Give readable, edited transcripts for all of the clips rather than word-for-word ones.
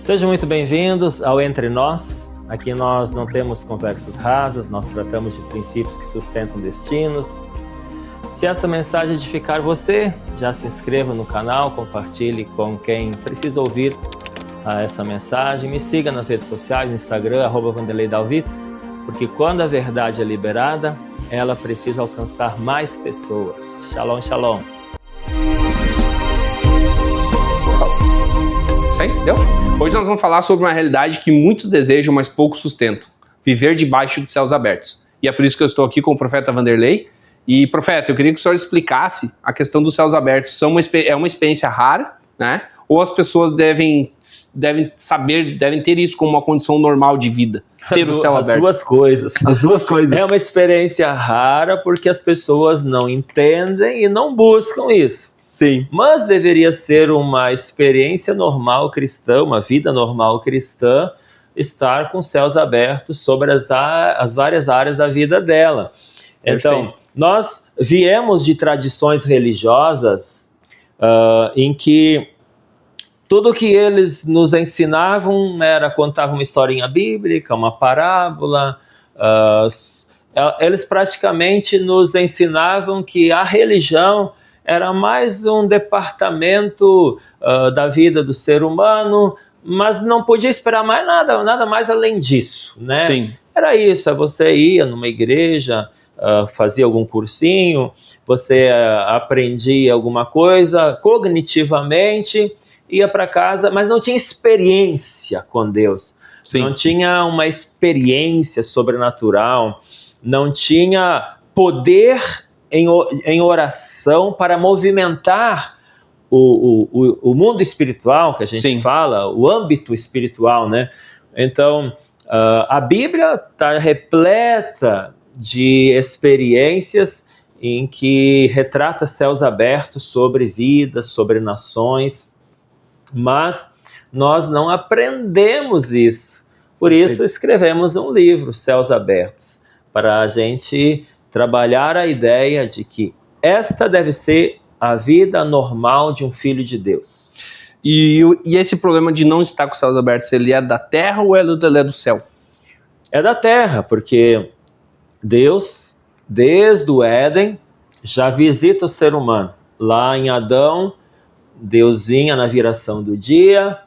Sejam muito bem-vindos ao Entre Nós. Aqui nós não temos conversas rasas, nós tratamos de princípios que sustentam destinos. Se essa mensagem edificar você, já se inscreva no canal, compartilhe com quem precisa ouvir essa mensagem. Me siga nas redes sociais, no Instagram, @VanderleiDalvito, porque quando a verdade é liberada, ela precisa alcançar mais pessoas. Shalom, shalom. Isso aí, deu? Hoje nós vamos falar sobre uma realidade que muitos desejam, mas poucos sustentam. Viver debaixo de céus abertos. E é por isso que eu estou aqui com o profeta Vanderlei. E, profeta, eu queria que o senhor explicasse a questão dos céus abertos. É uma experiência rara, né? Ou as pessoas devem ter isso como uma condição normal de vida? Ter o céu aberto. As duas coisas. As duas coisas. É uma experiência rara porque as pessoas não entendem e não buscam isso. Sim. Mas deveria ser uma experiência normal cristã, uma vida normal cristã, estar com céus abertos sobre as várias áreas da vida dela. Então, nós viemos de tradições religiosas em que tudo que eles nos ensinavam era contar uma historinha bíblica, uma parábola. Eles praticamente nos ensinavam que a religião era mais um departamento da vida do ser humano, mas não podia esperar mais nada mais além disso, né? Sim. Era isso, você ia numa igreja, fazia algum cursinho, você aprendia alguma coisa cognitivamente, ia para casa, mas não tinha experiência com Deus. Sim. Não tinha uma experiência sobrenatural, não tinha poder em oração para movimentar o mundo espiritual que a gente Sim. fala, o âmbito espiritual, né? Então, a Bíblia está repleta de experiências em que retrata céus abertos sobre vidas, sobre nações, mas nós não aprendemos isso. Por isso escrevemos um livro, Céus Abertos, para a gente trabalhar a ideia de que esta deve ser a vida normal de um filho de Deus. E esse problema de não estar com os céus abertos, ele é da terra ou ele é do céu? É da terra, porque Deus, desde o Éden, já visita o ser humano. Lá em Adão, Deus vinha na viração do dia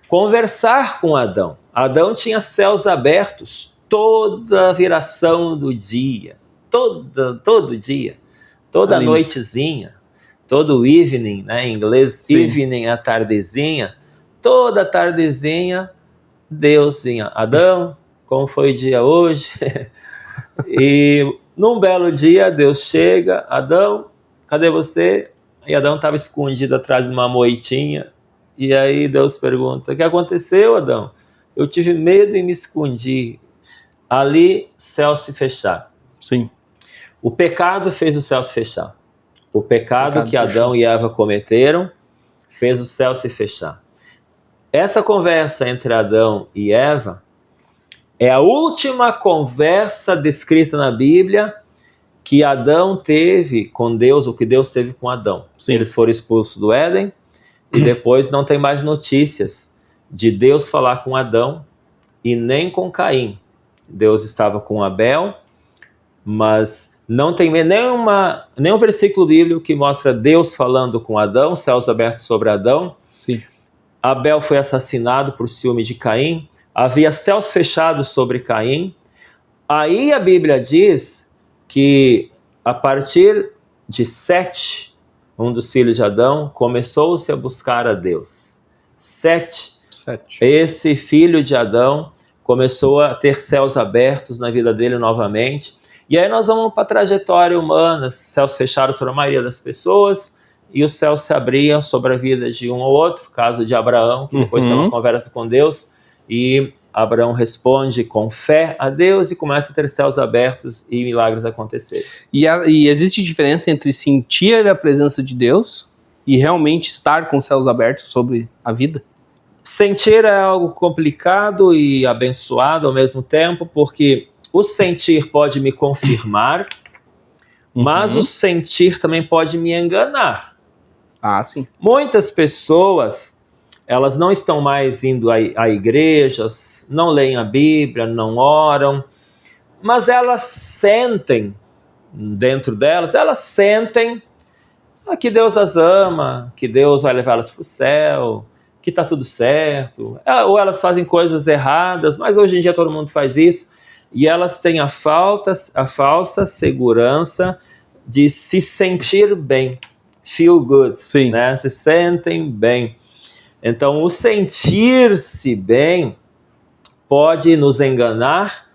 conversar com Adão. Adão tinha céus abertos toda a viração do dia. Todo dia, toda noitezinha, todo evening, né, em inglês, Sim. Evening, a tardezinha, toda tardezinha, Deus vinha, Adão, como foi o dia hoje? E num belo dia, Deus chega, Adão, cadê você? E Adão estava escondido atrás de uma moitinha, e aí Deus pergunta, o que aconteceu, Adão? Eu tive medo e me escondi. Ali, céu se fechar. Sim. O pecado fez o céu se fechar. O pecado que Adão e Eva cometeram fez o céu se fechar. Essa conversa entre Adão e Eva é a última conversa descrita na Bíblia que Adão teve com Deus, o que Deus teve com Adão. Sim. Eles foram expulsos do Éden e depois não tem mais notícias de Deus falar com Adão e nem com Caim. Deus estava com Abel, mas não tem nenhum versículo bíblico que mostra Deus falando com Adão, céus abertos sobre Adão. Sim. Abel foi assassinado por ciúme de Caim. Havia céus fechados sobre Caim. Aí a Bíblia diz que a partir de Sete, um dos filhos de Adão, começou-se a buscar a Deus. Sete. Esse filho de Adão começou a ter céus abertos na vida dele novamente. E aí nós vamos para a trajetória humana, os céus fecharam sobre a maioria das pessoas e os céus se abriam sobre a vida de um ou outro, caso de Abraão, que depois tem uma conversa com Deus, e Abraão responde com fé a Deus e começa a ter céus abertos e milagres acontecerem. E existe diferença entre sentir a presença de Deus e realmente estar com céus abertos sobre a vida? Sentir é algo complicado e abençoado ao mesmo tempo, porque o sentir pode me confirmar, mas o sentir também pode me enganar. Ah, sim. Muitas pessoas elas não estão mais indo a igrejas, não leem a Bíblia, não oram, mas elas sentem, dentro delas, elas sentem que Deus as ama, que Deus vai levá-las para o céu, que está tudo certo, ou elas fazem coisas erradas, mas hoje em dia todo mundo faz isso, e elas têm a falsa segurança de se sentir bem, feel good, Sim. né? Se sentem bem. Então, o sentir-se bem pode nos enganar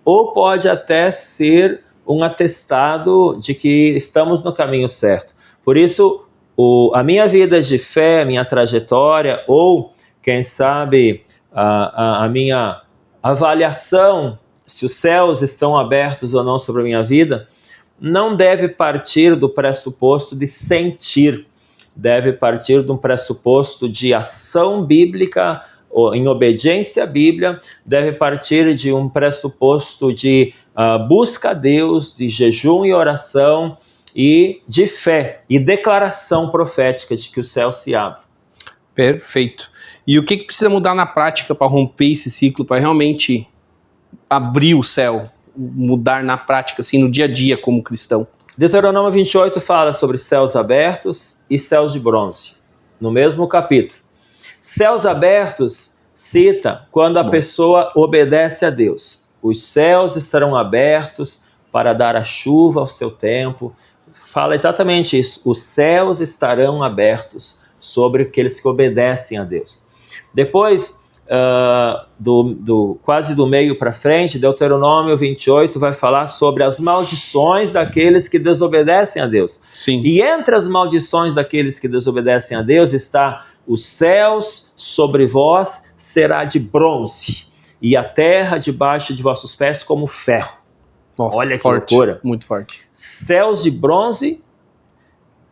ou pode até ser um atestado de que estamos no caminho certo. Por isso, a minha vida de fé, a minha trajetória, ou, quem sabe, a minha avaliação, se os céus estão abertos ou não sobre a minha vida, não deve partir do pressuposto de sentir, deve partir de um pressuposto de ação bíblica, em obediência à Bíblia, deve partir de um pressuposto de busca a Deus, de jejum e oração, e de fé e declaração profética de que o céu se abre. Perfeito. E o que precisa mudar na prática para romper esse ciclo, para realmente abrir o céu, mudar na prática, assim, no dia a dia como cristão? Deuteronômio 28 fala sobre céus abertos e céus de bronze, no mesmo capítulo. Céus abertos cita quando a pessoa obedece a Deus. Os céus estarão abertos para dar a chuva ao seu tempo. Fala exatamente isso. Os céus estarão abertos sobre aqueles que obedecem a Deus. Depois, quase do meio para frente, Deuteronômio 28 vai falar sobre as maldições daqueles que desobedecem a Deus. Sim. E entre as maldições daqueles que desobedecem a Deus está: os céus sobre vós será de bronze, e a terra debaixo de vossos pés como ferro. Nossa, olha que forte, loucura. Muito forte. Céus de bronze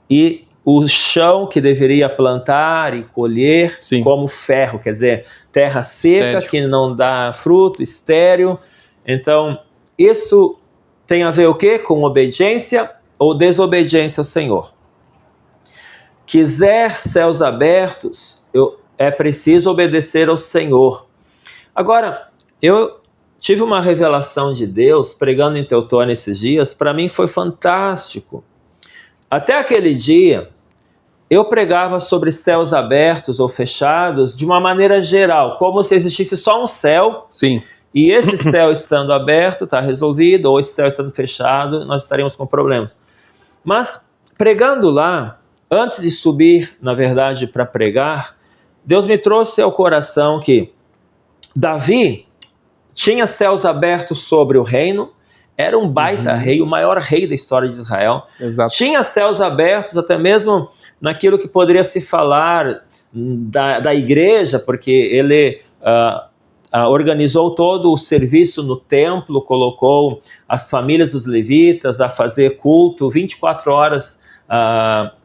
e o chão que deveria plantar e colher, sim, como ferro, quer dizer, terra seca, estéril, que não dá fruto, estéril. Então, isso tem a ver o quê? Com obediência ou desobediência ao Senhor. Quiser céus abertos, é preciso obedecer ao Senhor. Agora, eu tive uma revelação de Deus pregando em Teutônia esses dias, para mim foi fantástico. Até aquele dia, eu pregava sobre céus abertos ou fechados de uma maneira geral, como se existisse só um céu. Sim. E esse céu estando aberto está resolvido, ou esse céu estando fechado, nós estaríamos com problemas. Mas pregando lá, antes de subir, na verdade, para pregar, Deus me trouxe ao coração que Davi tinha céus abertos sobre o reino, era um baita rei, o maior rei da história de Israel. Exato. Tinha céus abertos até mesmo naquilo que poderia se falar da igreja, porque ele organizou todo o serviço no templo, colocou as famílias dos levitas a fazer culto 24 horas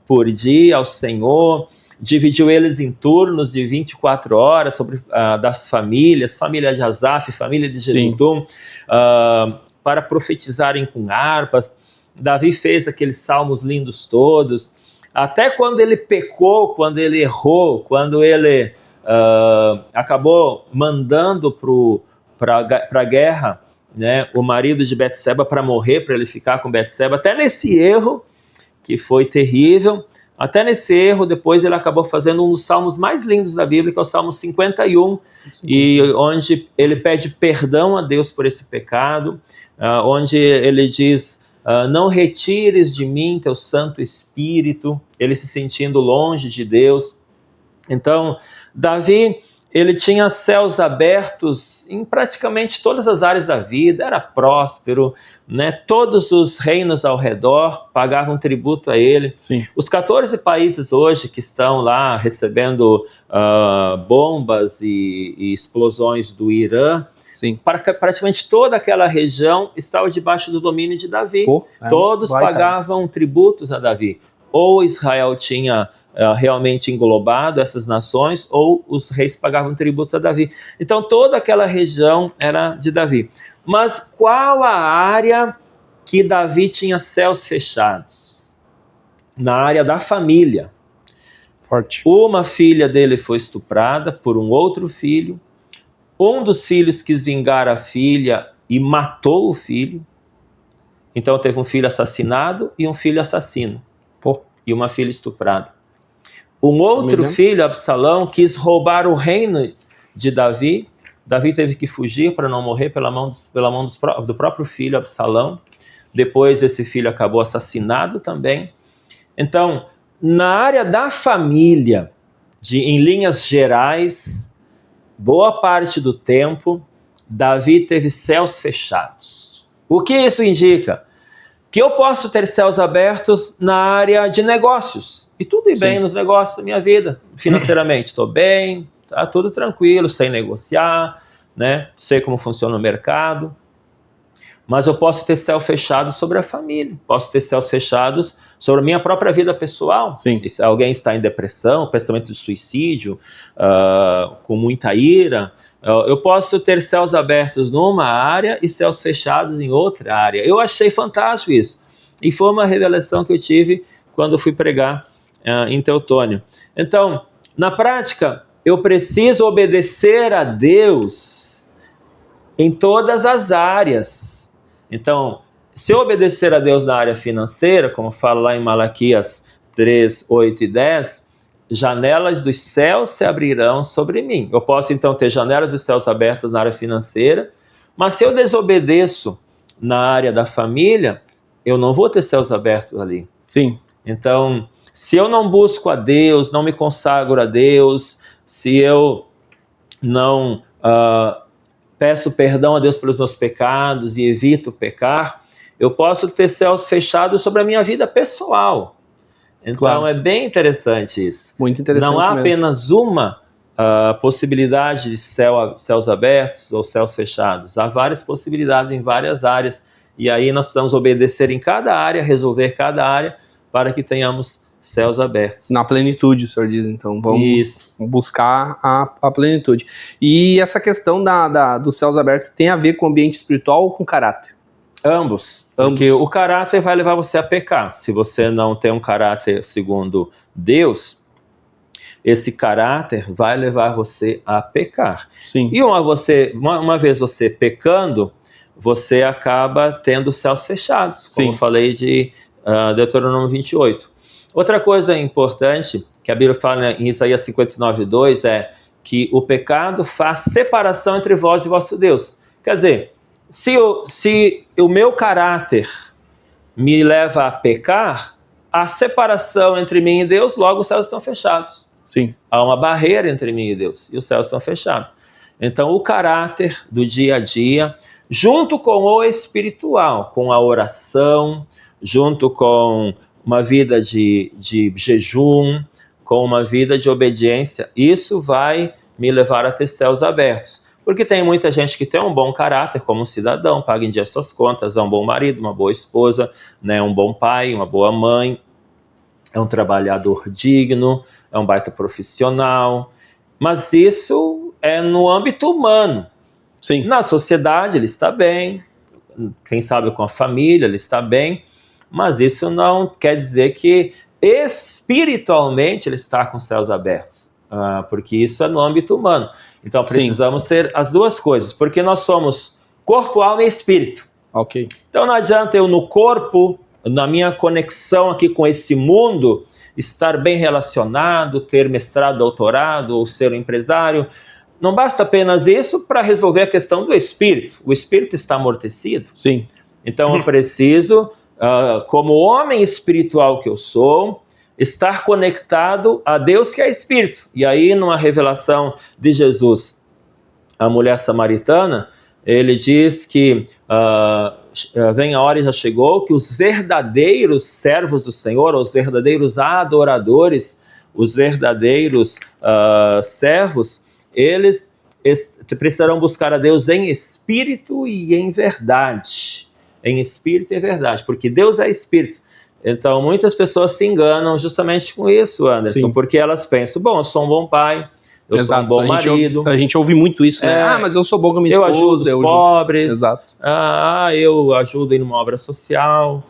por dia ao Senhor, dividiu eles em turnos de 24 horas sobre, das famílias, família de Asaf, família de Jedutun, para profetizarem com harpas. Davi fez aqueles salmos lindos todos, até quando ele pecou, quando ele errou, quando ele acabou mandando para a guerra, né, o marido de Betseba para morrer, para ele ficar com Betseba. Até nesse erro, que foi terrível, até nesse erro, depois ele acabou fazendo um dos salmos mais lindos da Bíblia, que é o Salmo 51, e onde ele pede perdão a Deus por esse pecado, onde ele diz: não retires de mim teu Santo Espírito, ele se sentindo longe de Deus. Então, Davi, ele tinha céus abertos em praticamente todas as áreas da vida, era próspero, né? Todos os reinos ao redor pagavam tributo a ele. Sim. Os 14 países hoje que estão lá recebendo bombas e explosões do Irã, sim, praticamente toda aquela região estava debaixo do domínio de Davi. Todos pagavam tributos a Davi. Ou Israel tinha realmente englobado essas nações, ou os reis pagavam tributos a Davi. Então toda aquela região era de Davi. Mas qual a área que Davi tinha céus fechados? Na área da família. Forte. Uma filha dele foi estuprada por um outro filho. Um dos filhos quis vingar a filha e matou o filho. Então teve um filho assassinado e um filho assassino. Pô. E uma filha estuprada. Um outro filho, Absalão, quis roubar o reino de Davi. Davi teve que fugir para não morrer pela mão do próprio filho, Absalão. Depois esse filho acabou assassinado também. Então, na área da família, em linhas gerais, boa parte do tempo, Davi teve céus fechados. O que isso indica? Que eu posso ter céus abertos na área de negócios. E tudo bem nos negócios da minha vida. Financeiramente, estou bem, tá tudo tranquilo, sei negociar, né? Sei como funciona o mercado. Mas eu posso ter céus fechados sobre a família. Posso ter céus fechados sobre a minha própria vida pessoal. Sim. Se alguém está em depressão, pensamento de suicídio, com muita ira, eu posso ter céus abertos numa área e céus fechados em outra área. Eu achei fantástico isso. E foi uma revelação que eu tive quando fui pregar em Teutônio. Então, na prática, eu preciso obedecer a Deus em todas as áreas. Então, se eu obedecer a Deus na área financeira, como fala lá em Malaquias 3, 8 e 10, janelas dos céus se abrirão sobre mim. Eu posso então ter janelas dos céus abertas na área financeira, mas se eu desobedeço na área da família, eu não vou ter céus abertos ali. Sim. Então, se eu não busco a Deus, não me consagro a Deus, se eu não peço perdão a Deus pelos meus pecados e evito pecar, eu posso ter céus fechados sobre a minha vida pessoal. Então, claro, é bem interessante isso. Muito interessante. Não há mesmo. apenas uma possibilidade de céus abertos ou céus fechados. Há várias possibilidades em várias áreas. E aí nós precisamos obedecer em cada área, resolver cada área, para que tenhamos céus abertos. Na plenitude, o senhor diz, então. Vamos buscar a plenitude. E essa questão dos céus abertos tem a ver com o ambiente espiritual ou com caráter? Ambos. Porque o caráter vai levar você a pecar. Se você não tem um caráter segundo Deus, esse caráter vai levar você a pecar. Sim. E uma vez você pecando, você acaba tendo céus fechados, como eu falei de Deuteronômio 28. Outra coisa importante que a Bíblia fala em Isaías 59:2 é que o pecado faz separação entre vós e vosso Deus. Quer dizer, se o meu caráter me leva a pecar, há separação entre mim e Deus, logo os céus estão fechados. Sim. Há uma barreira entre mim e Deus, e os céus estão fechados. Então, o caráter do dia a dia, junto com o espiritual, com a oração, junto com uma vida de jejum, com uma vida de obediência, isso vai me levar a ter céus abertos. Porque tem muita gente que tem um bom caráter como um cidadão, paga em dia as suas contas, é um bom marido, uma boa esposa, né, um bom pai, uma boa mãe, é um trabalhador digno, é um baita profissional, mas isso é no âmbito humano. Sim. Na sociedade ele está bem, quem sabe com a família ele está bem, mas isso não quer dizer que espiritualmente ele está com os céus abertos, porque isso é no âmbito humano. Então precisamos ter as duas coisas, porque nós somos corpo, alma e espírito. Ok. Então não adianta eu no corpo, na minha conexão aqui com esse mundo, estar bem relacionado, ter mestrado, doutorado ou ser um empresário. Não basta apenas isso para resolver a questão do espírito. O espírito está amortecido. Sim. Então eu preciso, como homem espiritual que eu sou, estar conectado a Deus que é espírito. E aí, numa revelação de Jesus, a mulher samaritana, ele diz que vem a hora e já chegou, que os verdadeiros servos do Senhor, os verdadeiros adoradores, os verdadeiros servos, eles precisarão buscar a Deus em espírito e em verdade. Em espírito e em verdade, porque Deus é espírito. Então, muitas pessoas se enganam justamente com isso, Anderson, Sim. porque elas pensam, bom, eu sou um bom pai, eu sou um bom marido. A gente ouve muito isso, né? Mas eu sou bom com a minha esposa. Eu ajudo os pobres. Exato. Eu ajudo em uma obra social,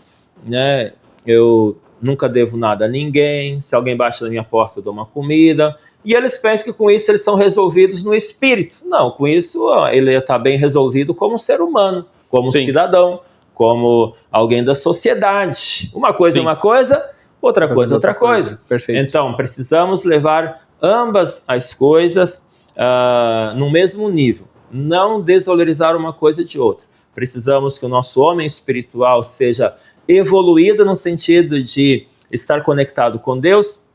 né? Eu nunca devo nada a ninguém, se alguém bate na minha porta eu dou uma comida, e eles pensam que com isso eles estão resolvidos no espírito. Não, com isso ele está bem resolvido como um ser humano, como um cidadão, como alguém da sociedade. Uma coisa é uma coisa, outra coisa é outra coisa. Perfeito. Então, precisamos levar ambas as coisas no mesmo nível, não desvalorizar uma coisa de outra. Precisamos que o nosso homem espiritual seja evoluído no sentido de estar conectado com Deus,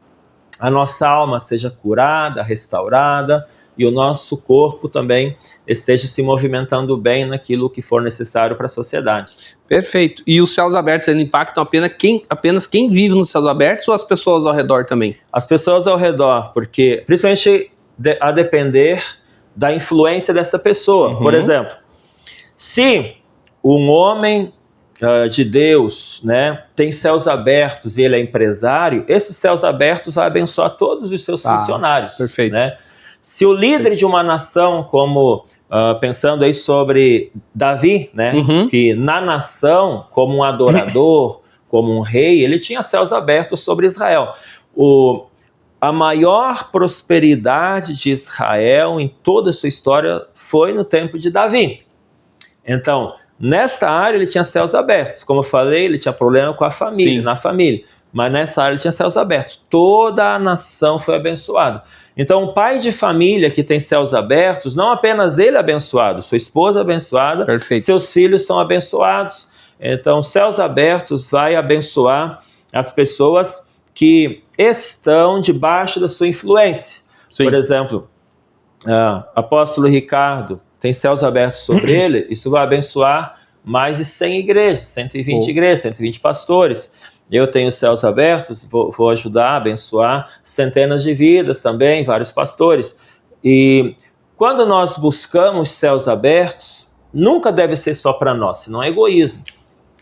a nossa alma seja curada, restaurada, e o nosso corpo também esteja se movimentando bem naquilo que for necessário para a sociedade. Perfeito. E os céus abertos, eles impactam apenas quem vive nos céus abertos ou as pessoas ao redor também? As pessoas ao redor, porque principalmente a depender da influência dessa pessoa. Por exemplo, se um homem de Deus, né, tem céus abertos e ele é empresário, esses céus abertos vai abençoar todos os seus funcionários. Perfeito. Né? Se o líder de uma nação, como pensando aí sobre Davi, né, que na nação, como um adorador, como um rei, ele tinha céus abertos sobre Israel. A maior prosperidade de Israel em toda a sua história foi no tempo de Davi. Então, nesta área ele tinha céus abertos. Como eu falei, ele tinha problema com a família, na família. Mas nessa área ele tinha céus abertos. Toda a nação foi abençoada. Então, o pai de família que tem céus abertos, não apenas ele é abençoado, sua esposa é abençoada, seus filhos são abençoados. Então, céus abertos vai abençoar as pessoas que estão debaixo da sua influência. Por exemplo, apóstolo Ricardo tem céus abertos sobre ele, isso vai abençoar mais de 100 igrejas, 120 igrejas, 120 pastores. Eu tenho céus abertos, vou ajudar a abençoar centenas de vidas também, vários pastores. E quando nós buscamos céus abertos, nunca deve ser só para nós, senão é egoísmo.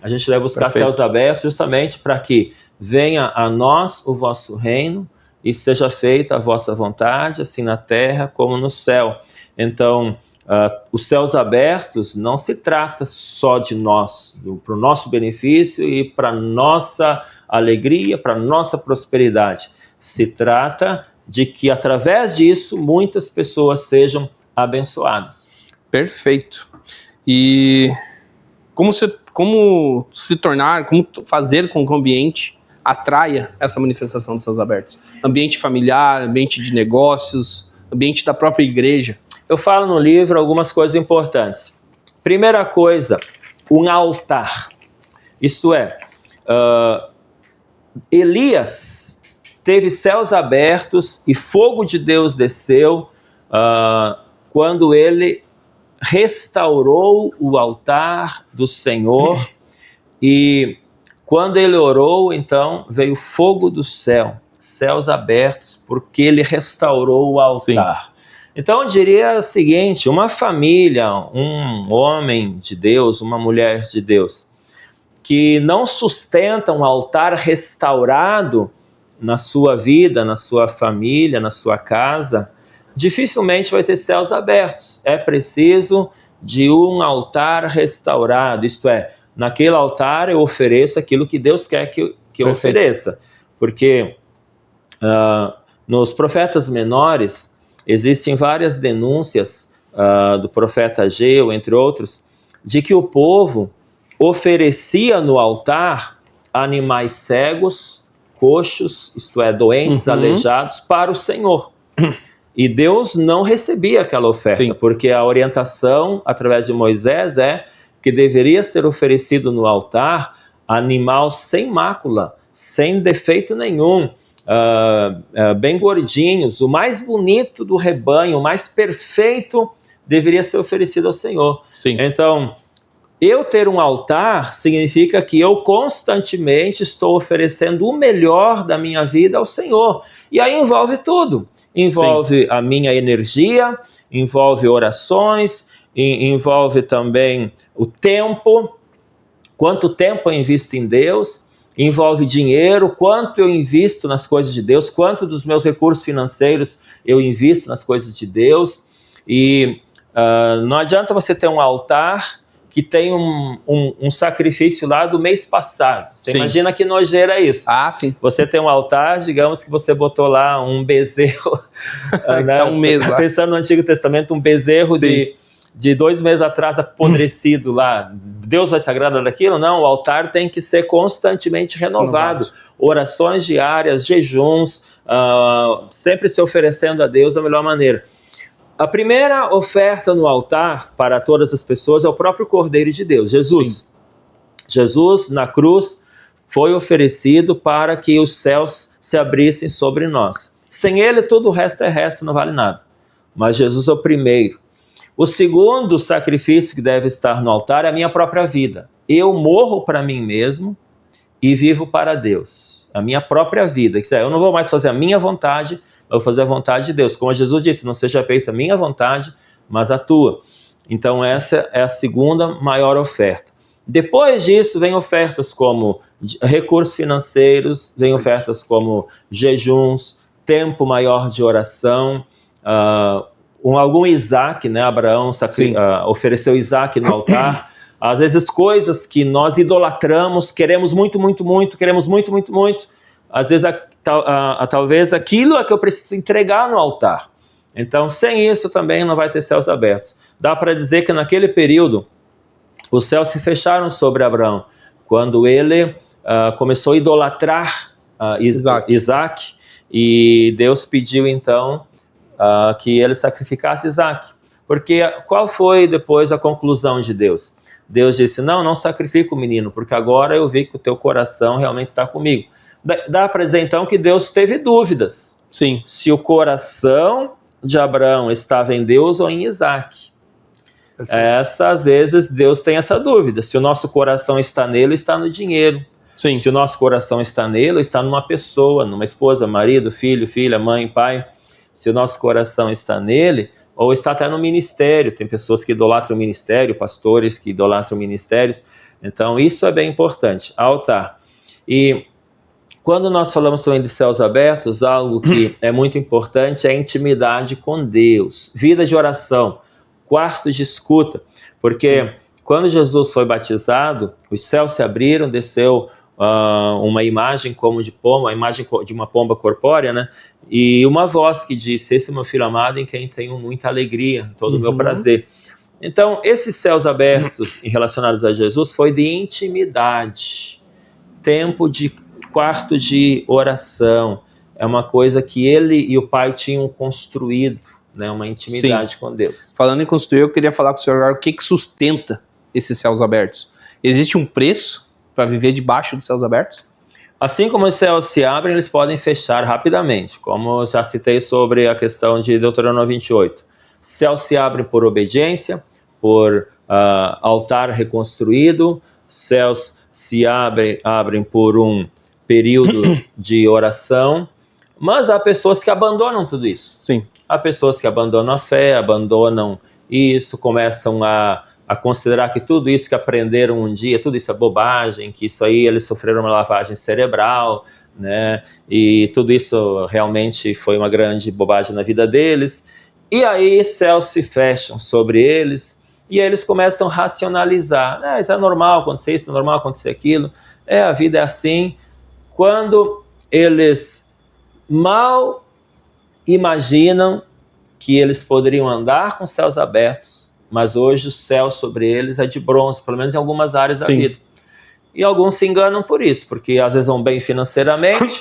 A gente deve buscar céus abertos justamente para que venha a nós o vosso reino e seja feita a vossa vontade, assim na terra como no céu. Então, os céus abertos não se trata só de nós, para o nosso benefício e para a nossa alegria, para a nossa prosperidade. Se trata de que, através disso, muitas pessoas sejam abençoadas. Perfeito. E como fazer com que o ambiente atraia essa manifestação dos céus abertos? Ambiente familiar, ambiente de negócios, ambiente da própria igreja. Eu falo no livro algumas coisas importantes. Primeira coisa, um altar. Isto é, Elias teve céus abertos e fogo de Deus desceu quando ele restaurou o altar do Senhor e quando ele orou, então veio fogo do céu, céus abertos, porque ele restaurou o altar. Então eu diria o seguinte, uma família, um homem de Deus, uma mulher de Deus, que não sustenta um altar restaurado na sua vida, na sua família, na sua casa, dificilmente vai ter céus abertos. É preciso de um altar restaurado, isto é, naquele altar eu ofereço aquilo que Deus quer que eu ofereça. Porque nos profetas menores, existem várias denúncias do profeta Ageu, entre outros, de que o povo oferecia no altar animais cegos, coxos, isto é, doentes, aleijados, para o Senhor. E Deus não recebia aquela oferta, porque a orientação, através de Moisés, é que deveria ser oferecido no altar animal sem mácula, sem defeito nenhum, bem gordinhos, o mais bonito do rebanho, o mais perfeito deveria ser oferecido ao Senhor. Então, eu ter um altar significa que eu constantemente estou oferecendo o melhor da minha vida ao Senhor. E aí envolve tudo. Envolve a minha energia, envolve orações, envolve também o tempo, quanto tempo eu invisto em Deus, envolve dinheiro, quanto eu invisto nas coisas de Deus, quanto dos meus recursos financeiros eu invisto nas coisas de Deus. E não adianta você ter um altar que tem um sacrifício lá do mês passado. Você Sim. imagina que nojeira é isso. Ah, sim. Você tem um altar, digamos que você botou lá um bezerro, né? Tá um mês lá. Pensando no Antigo Testamento, um bezerro de 2 meses atrás apodrecido lá. Deus vai se agradar daquilo? Não, o altar tem que ser constantemente renovado. Orações diárias, jejuns, sempre se oferecendo a Deus da melhor maneira. A primeira oferta no altar para todas as pessoas é o próprio Cordeiro de Deus, Jesus. Sim. Jesus, na cruz, foi oferecido para que os céus se abrissem sobre nós. Sem ele, todo o resto é resto, não vale nada. Mas Jesus é o primeiro. O segundo sacrifício que deve estar no altar é a minha própria vida. Eu morro para mim mesmo e vivo para Deus. A minha própria vida. Eu não vou mais fazer a minha vontade, eu vou fazer a vontade de Deus. Como Jesus disse, não seja feita a minha vontade, mas a tua. Então essa é a segunda maior oferta. Depois disso, vem ofertas como recursos financeiros, vem ofertas como jejuns, tempo maior de oração, algum Isaac, né? Abraão ofereceu Isaac no altar. Às vezes coisas que nós idolatramos, queremos muito, muito, muito, queremos muito, muito, muito. Às vezes talvez aquilo é que eu preciso entregar no altar. Então, sem isso também não vai ter céus abertos. Dá para dizer que naquele período, os céus se fecharam sobre Abraão, quando ele começou a idolatrar Isaac, e Deus pediu então que ele sacrificasse Isaac. Porque qual foi depois a conclusão de Deus? Deus disse, não sacrifica o menino, porque agora eu vi que o teu coração realmente está comigo. Dá para dizer então que Deus teve dúvidas. Sim. Se o coração de Abraão estava em Deus ou em Isaac. Às vezes Deus tem essa dúvida. Se o nosso coração está nele, está no dinheiro. Sim. Se o nosso coração está nele, está numa pessoa, numa esposa, marido, filho, filha, mãe, pai. Se o nosso coração está nele, ou está até no ministério. Tem pessoas que idolatram o ministério, pastores que idolatram ministérios. Então isso é bem importante, altar. E quando nós falamos também de céus abertos, algo que é muito importante é a intimidade com Deus, vida de oração, quarto de escuta, porque quando Jesus foi batizado, os céus se abriram, desceu uma imagem como de pomba, a imagem de uma pomba corpórea, né? E uma voz que disse, esse é meu filho amado em quem tenho muita alegria, todo o meu prazer. Então, esses céus abertos relacionados a Jesus foi de intimidade, tempo de quarto de oração, é uma coisa que ele e o Pai tinham construído, né, uma intimidade com Deus. Falando em construir, eu queria falar com o senhor agora o que sustenta esses céus abertos. Existe um preço para viver debaixo dos céus abertos? Assim como os céus se abrem, eles podem fechar rapidamente, como eu já citei sobre a questão de Deuteronômio 28. Céus se abrem por obediência, por altar reconstruído, céus se abrem por um período de oração, mas há pessoas que abandonam tudo isso. Sim. Há pessoas que abandonam a fé, abandonam isso, começam a considerar que tudo isso que aprenderam um dia, tudo isso é bobagem, que isso aí eles sofreram uma lavagem cerebral, né? E tudo isso realmente foi uma grande bobagem na vida deles. E aí céus se fecham sobre eles e aí eles começam a racionalizar. Isso é normal acontecer isso, é normal acontecer aquilo. A vida é assim. Quando eles mal imaginam que eles poderiam andar com céus abertos, mas hoje o céu sobre eles é de bronze, pelo menos em algumas áreas da vida. E alguns se enganam por isso, porque às vezes vão bem financeiramente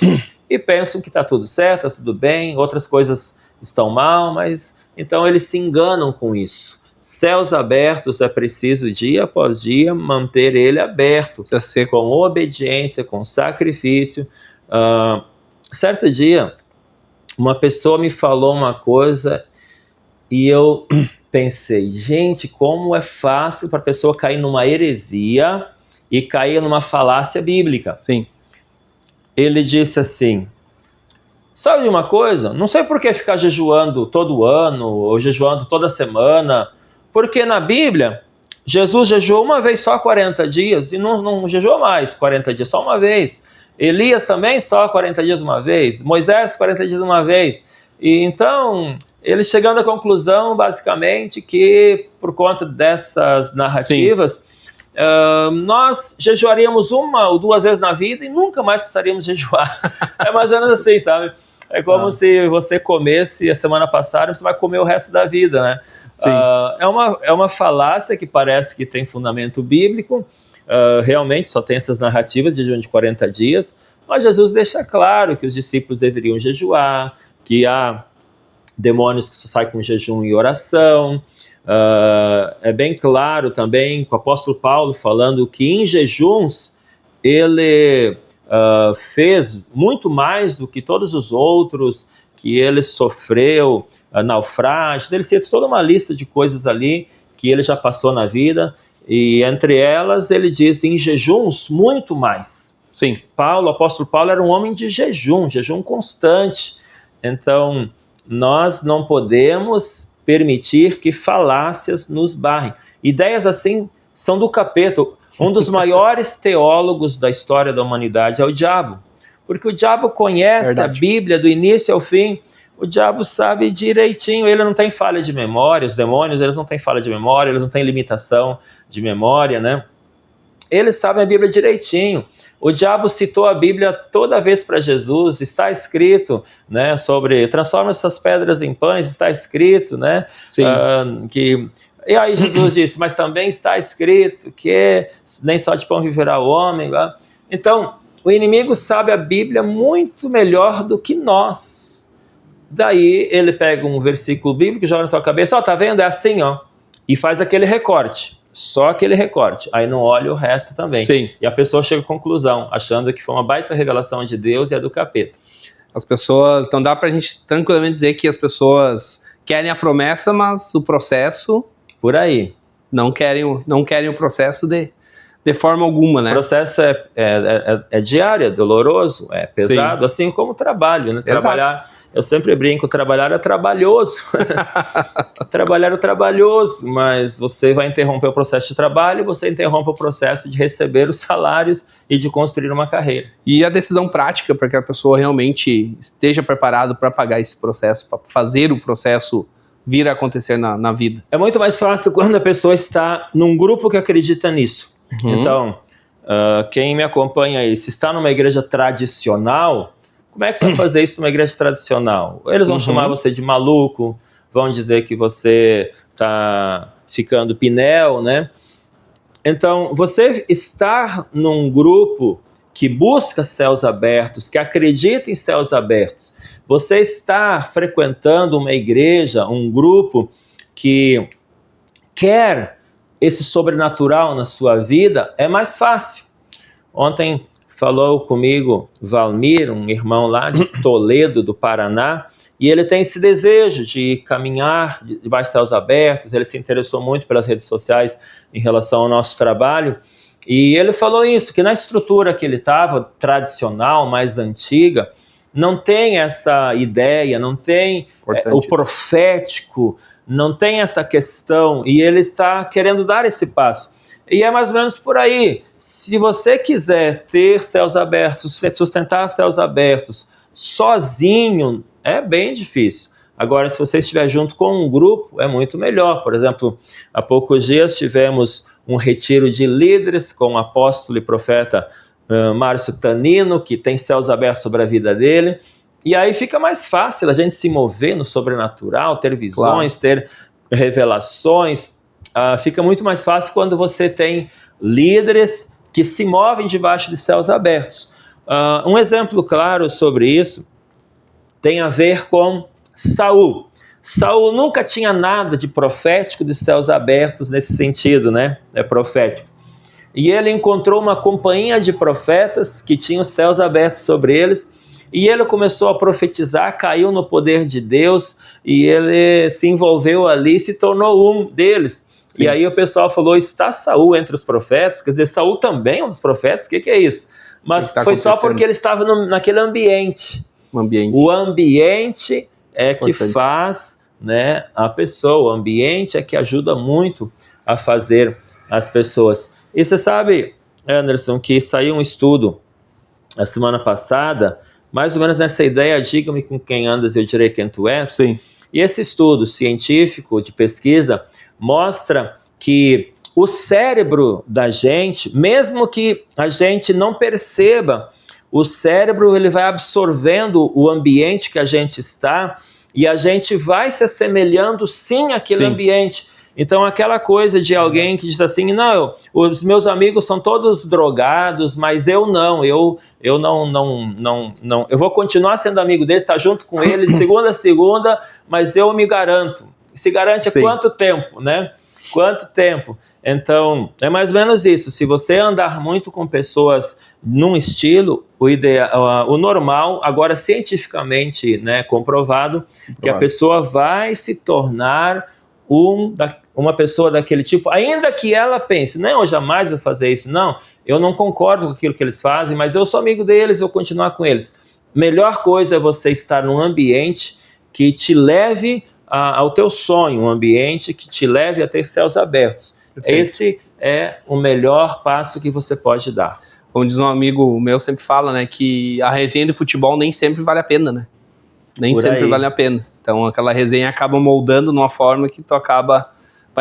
e pensam que está tudo certo, está tudo bem, outras coisas estão mal, mas então eles se enganam com isso. Céus abertos é preciso dia após dia manter ele aberto, com obediência, com sacrifício. Certo dia, uma pessoa me falou uma coisa e eu pensei, gente, como é fácil para a pessoa cair numa heresia e cair numa falácia bíblica. Sim. Ele disse assim, sabe de uma coisa? Não sei por que ficar jejuando todo ano ou jejuando toda semana, porque na Bíblia, Jesus jejuou uma vez só 40 dias e não jejuou mais 40 dias, só uma vez. Elias também só 40 dias uma vez, Moisés 40 dias uma vez. E então, ele chegando à conclusão, basicamente, que por conta dessas narrativas, nós jejuaríamos 1 ou 2 vezes na vida e nunca mais precisaríamos jejuar. É mais ou menos assim, sabe? É como se você comesse a semana passada, você vai comer o resto da vida, né? É uma falácia que parece que tem fundamento bíblico, realmente só tem essas narrativas de jejum de 40 dias, mas Jesus deixa claro que os discípulos deveriam jejuar, que há demônios que só saem com jejum e oração. É bem claro também com o apóstolo Paulo falando que em jejuns ele fez muito mais do que todos os outros, que ele sofreu naufrágios, ele cita toda uma lista de coisas ali que ele já passou na vida, e entre elas ele diz em jejuns muito mais. Sim. O apóstolo Paulo era um homem de jejum constante. Então, nós não podemos permitir que falácias nos barrem. Ideias assim são do capeta. Um dos maiores teólogos da história da humanidade é o diabo, porque o diabo conhece a Bíblia do início ao fim. O diabo sabe direitinho, ele não tem falha de memória, os demônios eles não têm falha de memória, eles não têm limitação de memória, né? Eles sabem a Bíblia direitinho. O diabo citou a Bíblia toda vez para Jesus, está escrito, né, sobre transforma essas pedras em pães, está escrito, né? Sim. E aí Jesus disse, mas também está escrito que nem só de pão viverá o homem. Né? Então, o inimigo sabe a Bíblia muito melhor do que nós. Daí ele pega um versículo bíblico, joga na tua cabeça, tá vendo? É assim, ó, e faz aquele recorte. Só aquele recorte, aí não olha o resto também. Sim. E a pessoa chega à conclusão, achando que foi uma baita revelação de Deus e é do capeta. As pessoas, não dá pra gente tranquilamente dizer que as pessoas querem a promessa, mas o processo... Por aí. Não querem o processo de forma alguma, né? O processo é diário, é doloroso, é pesado, sim, assim como o trabalho, né? Trabalhar, eu sempre brinco, trabalhar é trabalhoso. Trabalhar é trabalhoso, mas você vai interromper o processo de trabalho, você interrompe o processo de receber os salários e de construir uma carreira. E a decisão prática para que a pessoa realmente esteja preparada para pagar esse processo, para fazer o processo vir a acontecer na vida. É muito mais fácil quando a pessoa está num grupo que acredita nisso. Então, quem me acompanha aí, se está numa igreja tradicional, como é que você vai fazer isso numa igreja tradicional? Eles vão chamar você de maluco, vão dizer que você está ficando pinel, né? Então, você estar num grupo que busca céus abertos, que acredita em céus abertos, você está frequentando uma igreja, um grupo que quer esse sobrenatural na sua vida, é mais fácil. Ontem falou comigo Valmir, um irmão lá de Toledo, do Paraná, e ele tem esse desejo de caminhar debaixo de céus abertos. Ele se interessou muito pelas redes sociais em relação ao nosso trabalho, e ele falou isso, que na estrutura que ele estava, tradicional, mais antiga, não tem essa ideia, não tem o profético, não tem essa questão, e ele está querendo dar esse passo. E é mais ou menos por aí. Se você quiser ter céus abertos, sustentar céus abertos sozinho, é bem difícil. Agora, se você estiver junto com um grupo, é muito melhor. Por exemplo, há poucos dias tivemos um retiro de líderes com o apóstolo e profeta Márcio Tanino, que tem céus abertos sobre a vida dele, e aí fica mais fácil a gente se mover no sobrenatural, ter visões, ter revelações, fica muito mais fácil quando você tem líderes que se movem debaixo de céus abertos. Um exemplo claro sobre isso tem a ver com Saul. Saul nunca tinha nada de profético de céus abertos nesse sentido, né? É profético. E ele encontrou uma companhia de profetas que tinham os céus abertos sobre eles, e ele começou a profetizar, caiu no poder de Deus, e ele se envolveu ali, se tornou um deles. Sim. E aí o pessoal falou, está Saul entre os profetas? Quer dizer, Saul também é um dos profetas? O que é isso? Mas foi só porque ele estava naquele ambiente. O ambiente é que faz, né, a pessoa, o ambiente é que ajuda muito a fazer as pessoas. E você sabe, Anderson, que saiu um estudo a semana passada mais ou menos nessa ideia, diga-me com quem andas, eu direi quem tu és. Sim. E esse estudo científico de pesquisa mostra que o cérebro da gente, mesmo que a gente não perceba, o cérebro ele vai absorvendo o ambiente que a gente está e a gente vai se assemelhando sim àquele ambiente. Então aquela coisa de alguém que diz assim, não, os meus amigos são todos drogados, mas eu não, eu vou continuar sendo amigo deles, estar junto com ele de segunda a segunda, mas eu me garanto. Se garante há quanto tempo, né? Quanto tempo? Então, é mais ou menos isso. Se você andar muito com pessoas num estilo, o normal, agora cientificamente, né, comprovado, que a pessoa vai se tornar uma pessoa daquele tipo, ainda que ela pense, não, eu jamais vou fazer isso, não, eu não concordo com aquilo que eles fazem, mas eu sou amigo deles, eu vou continuar com eles. Melhor coisa é você estar num ambiente que te leve ao teu sonho, um ambiente que te leve a ter céus abertos. Perfeito. Esse é o melhor passo que você pode dar. Como diz um amigo meu, sempre fala, né, que a resenha de futebol nem sempre vale a pena, né? Nem sempre vale a pena. Então aquela resenha acaba moldando numa forma que tu acaba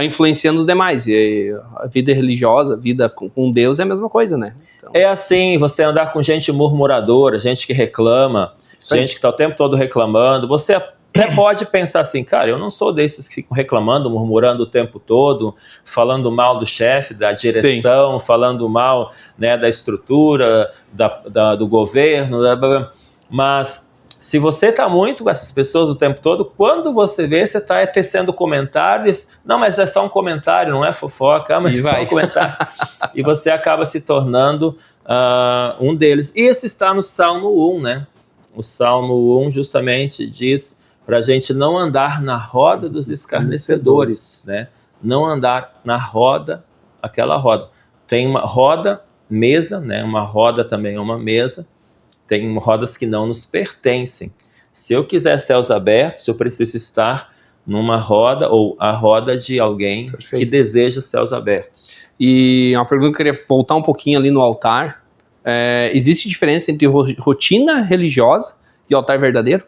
influenciando os demais. E a vida religiosa, a vida com Deus é a mesma coisa, né? Então... É assim, você andar com gente murmuradora, gente que reclama, gente que está o tempo todo reclamando, você até pode pensar assim, cara, eu não sou desses que ficam reclamando, murmurando o tempo todo, falando mal do chefe, da direção, falando mal, né, da estrutura, do governo, mas se você está muito com essas pessoas o tempo todo, quando você vê, você está tecendo comentários, não, mas é só um comentário, não é fofoca, mas é só um comentário, e você acaba se tornando um deles. E isso está no Salmo 1, né? O Salmo 1 justamente diz para a gente não andar na roda dos escarnecedores, né? Não andar na roda, aquela roda. Tem uma roda, mesa, né? Uma roda também é uma mesa. Tem rodas que não nos pertencem. Se eu quiser céus abertos, eu preciso estar numa roda ou a roda de alguém que deseja céus abertos. E uma pergunta que eu queria voltar um pouquinho ali no altar. Existe diferença entre rotina religiosa e altar verdadeiro?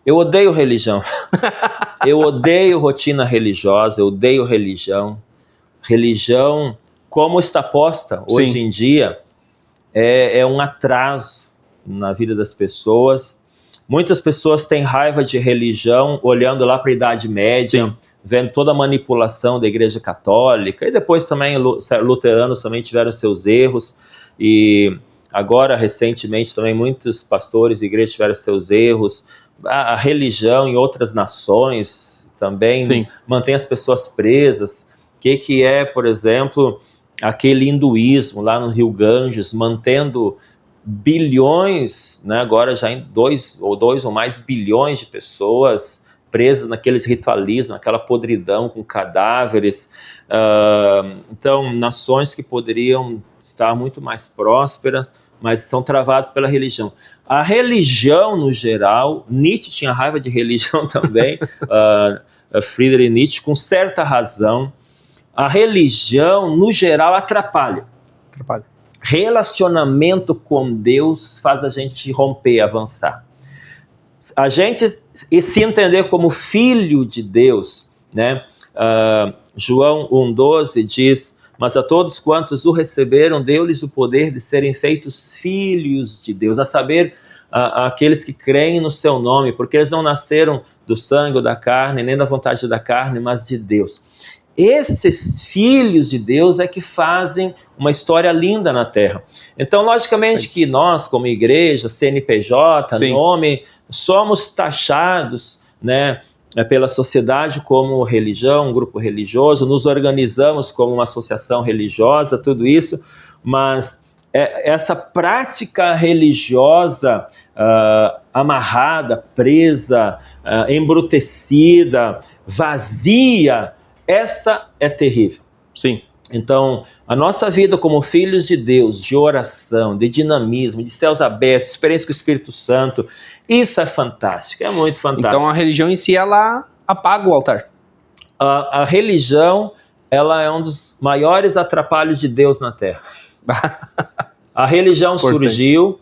Eu odeio religião. Eu odeio rotina religiosa, eu odeio religião. Religião, como está posta hoje em dia, é um atraso na vida das pessoas. Muitas pessoas têm raiva de religião olhando lá para a Idade Média, vendo toda a manipulação da Igreja Católica, e depois também luteranos também tiveram seus erros, e agora recentemente também muitos pastores e igrejas tiveram seus erros. A religião em outras nações também mantém as pessoas presas. O que é, por exemplo, aquele hinduísmo lá no Rio Ganges, mantendo bilhões, né, agora já em 2 ou mais bilhões de pessoas presas naqueles ritualismos, naquela podridão com cadáveres. Então, nações que poderiam estar muito mais prósperas, mas são travadas pela religião. A religião, no geral, Nietzsche tinha raiva de religião também, Friedrich Nietzsche, com certa razão. A religião, no geral, atrapalha. Relacionamento com Deus faz a gente romper, avançar. A gente se entender como filho de Deus, né? João 1,12 diz: mas a todos quantos o receberam, deu-lhes o poder de serem feitos filhos de Deus, a saber, aqueles que creem no seu nome, porque eles não nasceram do sangue ou da carne, nem da vontade da carne, mas de Deus. Esses filhos de Deus é que fazem uma história linda na Terra. Então, logicamente que nós, como igreja, CNPJ, nome, somos taxados, né, pela sociedade como religião, um grupo religioso, nos organizamos como uma associação religiosa, tudo isso, mas essa prática religiosa amarrada, presa, embrutecida, vazia, essa é terrível. Então, a nossa vida como filhos de Deus, de oração, de dinamismo, de céus abertos, experiência com o Espírito Santo, isso é fantástico, é muito fantástico. Então a religião em si, ela apaga o altar. A religião, ela é um dos maiores atrapalhos de Deus na Terra. A religião surgiu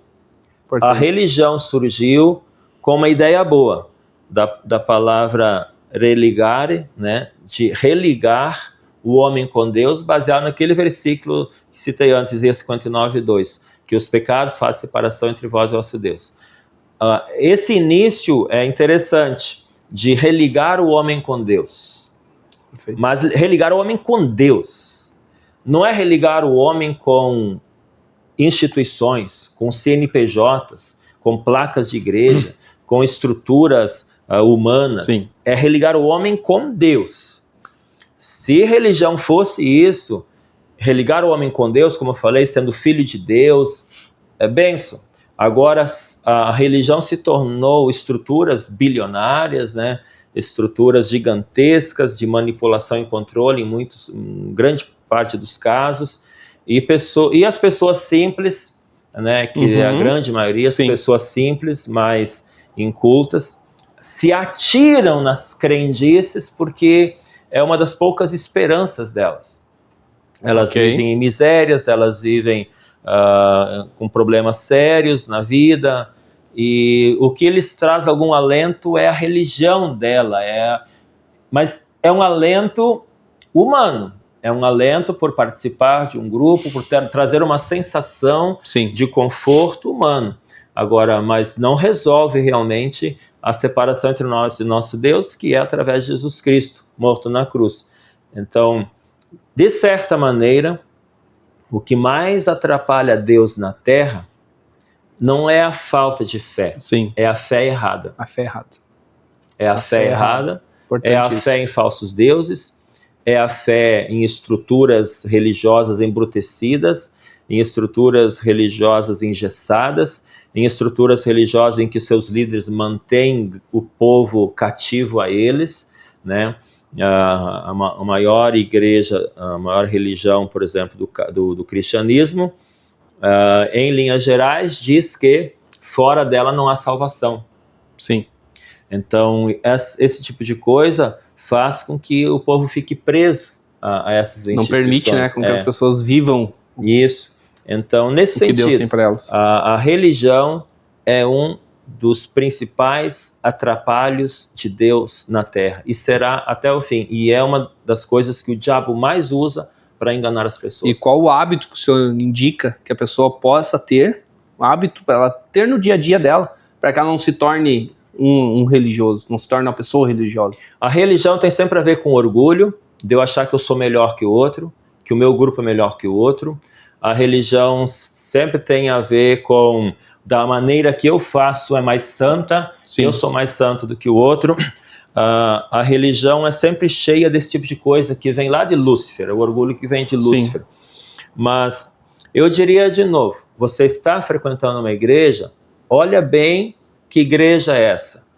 A religião surgiu com uma ideia boa, da palavra religare, né, de religar o homem com Deus, baseado naquele versículo que citei antes, Isaías 59:2, que os pecados fazem separação entre vós e o vosso Deus. Esse início é interessante, de religar o homem com Deus. Perfeito. Mas religar o homem com Deus. Não é religar o homem com instituições, com CNPJs, com placas de igreja, com estruturas humanas. Sim. É religar o homem com Deus. Se religião fosse isso, religar o homem com Deus, como eu falei, sendo filho de Deus, é bênção. Agora a religião se tornou estruturas bilionárias, né? Estruturas gigantescas de manipulação e controle em grande parte dos casos, e as pessoas simples, né, que é a grande maioria, as pessoas simples, mais incultas, se atiram nas crendices porque é uma das poucas esperanças delas. Elas vivem em misérias, elas vivem com problemas sérios na vida, e o que lhes traz algum alento é a religião dela, mas é um alento humano, é um alento por participar de um grupo, por trazer uma sensação de conforto humano. Agora, mas não resolve realmente a separação entre nós e nosso Deus, que é através de Jesus Cristo, morto na cruz. Então, de certa maneira, o que mais atrapalha Deus na Terra não é a falta de fé, é a fé errada. A fé errada. É a fé errada, é a fé em falsos deuses, é a fé em estruturas religiosas embrutecidas, em estruturas religiosas engessadas, em estruturas religiosas em que seus líderes mantêm o povo cativo a eles, né? A maior igreja, a maior religião, por exemplo, do cristianismo, em linhas gerais, diz que fora dela não há salvação. Sim. Então, esse tipo de coisa faz com que o povo fique preso a essas instituições. Não permite, né, com que as pessoas vivam isso. Então, nesse sentido, que Deus tem para elas. A religião é um dos principais atrapalhos de Deus na Terra, e será até o fim, e é uma das coisas que o diabo mais usa para enganar as pessoas. E qual o hábito que o senhor indica que a pessoa possa ter, um hábito para ela ter no dia a dia dela, para que ela não se torne um religioso, não se torne uma pessoa religiosa? A religião tem sempre a ver com orgulho, de eu achar que eu sou melhor que o outro, que o meu grupo é melhor que o outro. A religião sempre tem a ver com da maneira que eu faço é mais santa, eu sou mais santo do que o outro. A religião é sempre cheia desse tipo de coisa que vem lá de Lúcifer, o orgulho que vem de Lúcifer. Mas eu diria de novo, você está frequentando uma igreja, olha bem que igreja é essa.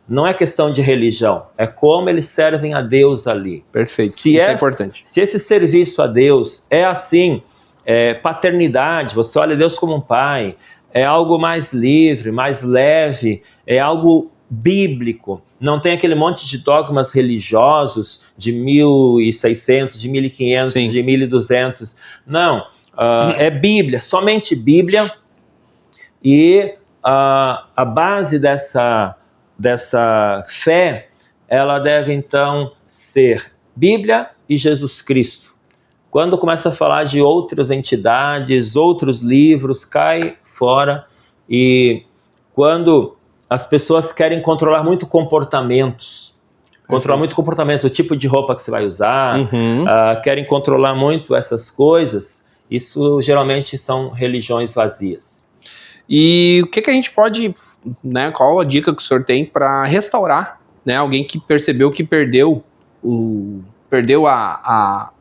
Não é questão de religião, é como eles servem a Deus ali. Perfeito, isso é importante. Se esse serviço a Deus é assim, paternidade, você olha Deus como um pai, é algo mais livre, mais leve, é algo bíblico, não tem aquele monte de dogmas religiosos de 1.600, de 1.500, de 1.200, não, é Bíblia, somente Bíblia, e a base dessa fé, ela deve então ser Bíblia e Jesus Cristo. Quando começa a falar de outras entidades, outros livros, cai fora. E quando as pessoas querem controlar muito comportamentos, o tipo de roupa que você vai usar, querem controlar muito essas coisas, isso geralmente são religiões vazias. E o que a gente pode, né, qual a dica que o senhor tem para restaurar, né, alguém que percebeu que perdeu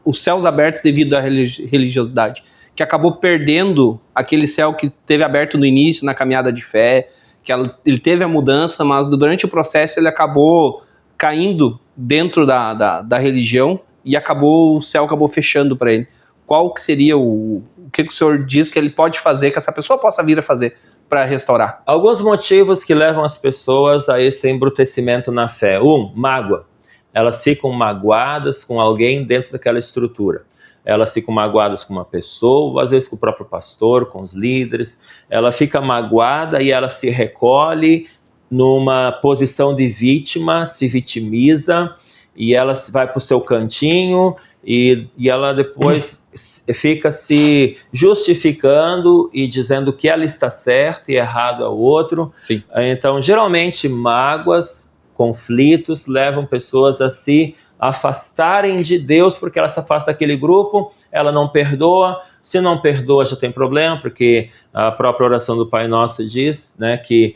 os céus abertos devido à religiosidade, que acabou perdendo aquele céu que teve aberto no início, na caminhada de fé, que ele teve a mudança, mas durante o processo ele acabou caindo dentro da religião e o céu acabou fechando para ele. Qual que seria o que o senhor diz que ele pode fazer, que essa pessoa possa vir a fazer para restaurar? Alguns motivos que levam as pessoas a esse embrutecimento na fé. Mágoa. elas ficam magoadas com alguém dentro daquela estrutura. Elas ficam magoadas com uma pessoa, às vezes com o próprio pastor, com os líderes. Ela fica magoada e ela se recolhe numa posição de vítima, se vitimiza, e ela vai para o seu cantinho, e ela depois fica se justificando e dizendo que ela está certa e errado ao outro. Sim. Então, geralmente, mágoas, conflitos levam pessoas a se afastarem de Deus, porque ela se afasta daquele grupo, ela não perdoa. Se não perdoa, já tem problema, porque a própria oração do Pai Nosso diz, né, que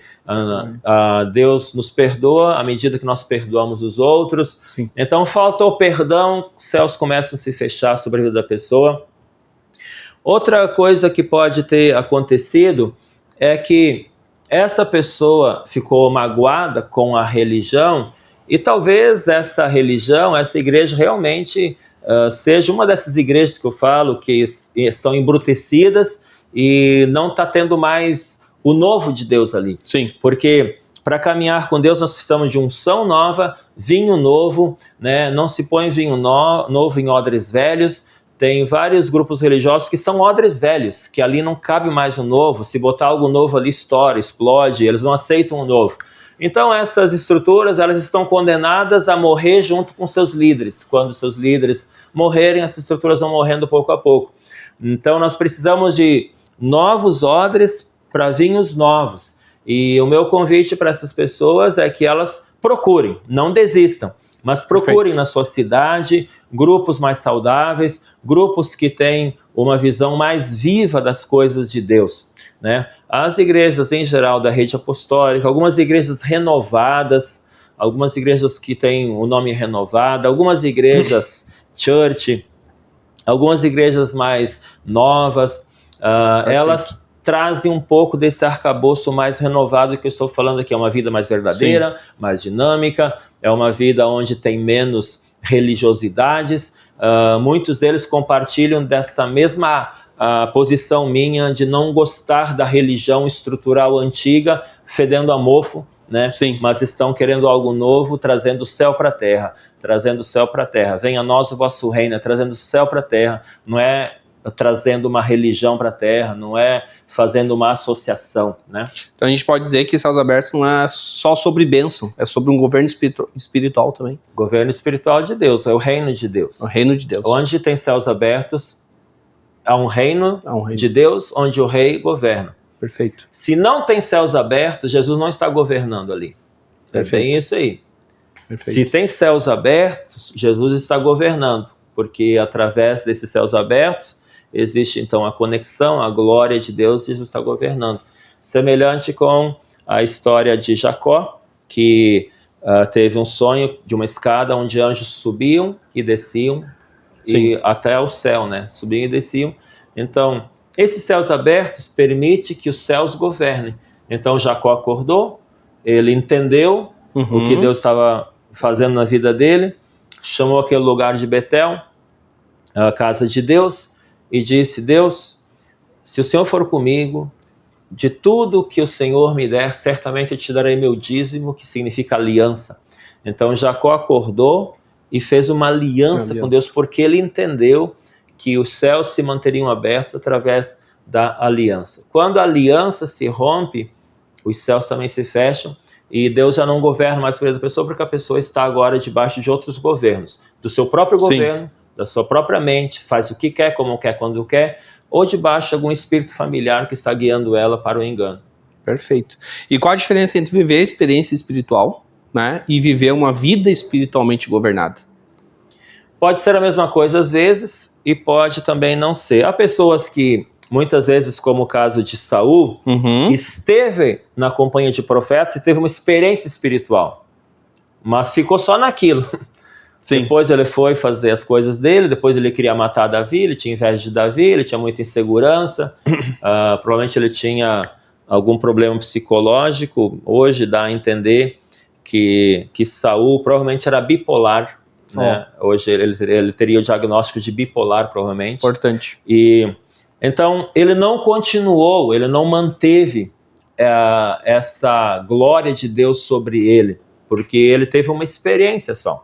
Deus nos perdoa à medida que nós perdoamos os outros. Sim. Então, falta o perdão, os céus começam a se fechar sobre a vida da pessoa. Outra coisa que pode ter acontecido é que essa pessoa ficou magoada com a religião, e talvez essa religião, essa igreja realmente seja uma dessas igrejas que eu falo que são embrutecidas e não está tendo mais o novo de Deus ali. Sim. Porque para caminhar com Deus nós precisamos de unção nova, vinho novo, né? Não se põe vinho novo em odres velhos. Tem vários grupos religiosos que são odres velhos, que ali não cabe mais o novo. Se botar algo novo ali, estoura, explode, eles não aceitam o novo. Então essas estruturas, elas estão condenadas a morrer junto com seus líderes. Quando seus líderes morrerem, essas estruturas vão morrendo pouco a pouco. Então nós precisamos de novos odres para vinhos novos. E o meu convite para essas pessoas é que elas procurem, não desistam, mas procurem na sua cidade grupos mais saudáveis, grupos que têm uma visão mais viva das coisas de Deus, né? As igrejas em geral da rede apostólica, algumas igrejas renovadas, algumas igrejas que têm o nome renovado, algumas igrejas church, algumas igrejas mais novas, elas trazem um pouco desse arcabouço mais renovado que eu estou falando aqui. É uma vida mais verdadeira, sim, mais dinâmica, é uma vida onde tem menos religiosidades. Muitos deles compartilham dessa mesma posição minha de não gostar da religião estrutural antiga, fedendo a mofo, né? Sim. Mas estão querendo algo novo, trazendo o céu para a terra, trazendo o céu para a terra. Venha a nós o vosso reino, trazendo o céu para a terra, não é trazendo uma religião para a terra, não é fazendo uma associação, né? Então a gente pode dizer que Céus Abertos não é só sobre bênção, é sobre um governo espiritual também. Governo espiritual de Deus, é o reino de Deus. O reino de Deus. Onde tem céus abertos, há um reino de Deus, onde o rei governa. Perfeito. Se não tem céus abertos, Jesus não está governando ali. Perfeito. É bem isso aí. Perfeito. Se tem céus abertos, Jesus está governando, porque através desses céus abertos existe então a conexão, a glória de Deus, e Jesus está governando. Semelhante com a história de Jacó, que teve um sonho de uma escada onde anjos subiam e desciam, e até o céu, né? Subiam e desciam. Então, esses céus abertos permitem que os céus governem. Então, Jacó acordou, ele entendeu o que Deus estava fazendo na vida dele, chamou aquele lugar de Betel, a casa de Deus, e disse: Deus, se o Senhor for comigo, de tudo que o Senhor me der, certamente eu te darei meu dízimo, que significa aliança. Então Jacó acordou e fez uma aliança com Deus, porque ele entendeu que os céus se manteriam abertos através da aliança. Quando a aliança se rompe, os céus também se fecham, e Deus já não governa mais por vida da pessoa, porque a pessoa está agora debaixo de outros governos, do seu próprio governo, da sua própria mente, faz o que quer, como quer, quando quer, ou debaixo de algum espírito familiar que está guiando ela para o engano. Perfeito. E qual a diferença entre viver a experiência espiritual, né, e viver uma vida espiritualmente governada? Pode ser a mesma coisa às vezes, e pode também não ser. Há pessoas que, muitas vezes, como o caso de Saul, esteve na companhia de profetas e teve uma experiência espiritual, mas ficou só naquilo. Sim. Depois ele foi fazer as coisas dele, depois ele queria matar Davi, ele tinha inveja de Davi, ele tinha muita insegurança, provavelmente ele tinha algum problema psicológico. Hoje dá a entender que Saul provavelmente era bipolar, né? Hoje ele teria o diagnóstico de bipolar, provavelmente. Importante. E então ele não continuou, ele não manteve essa glória de Deus sobre ele. porque ele teve uma experiência só.